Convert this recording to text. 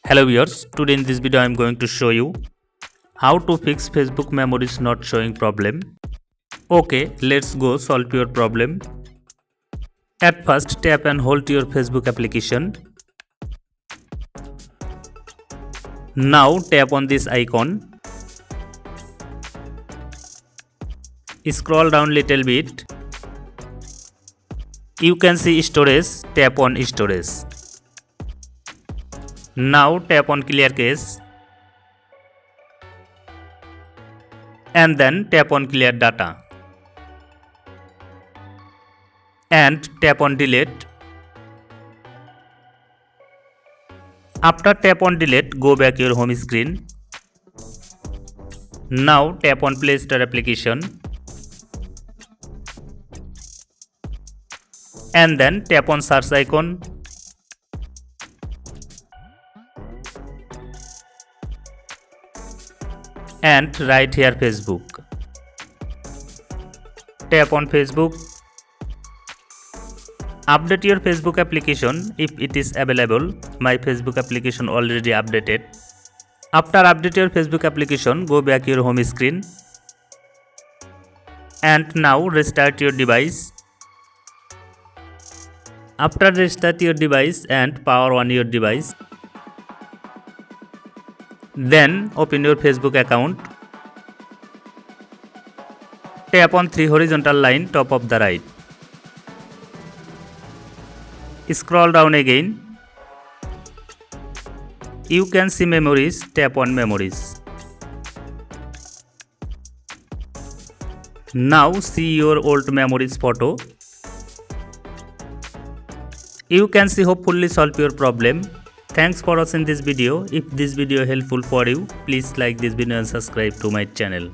Hello viewers, today in this video I am going to show you how to fix Facebook memories not showing problem. Okay, let's go solve your problem. At first tap and hold your Facebook application. Now tap on this icon. Scroll down little bit. You can see storage, tap on storage. Now tap on clear cache and then tap on clear data and tap on delete. After tap on delete, go back your home screen. Now tap on Play Store application and then tap on search icon. And write here Facebook. Tap on Facebook. Update your Facebook application if it is available. My Facebook application already updated. After update your Facebook application, go back your home screen. And now restart your device. After restart your device and power on your device, then open your Facebook account. Tap on 3 horizontal line top of the right. Scroll down again. You can see memories. Tap on memories. Now see your old memories photo. You can see hopefully solve your problem. Thanks for watching this video. If this video helpful for you, please like this video and subscribe to my channel.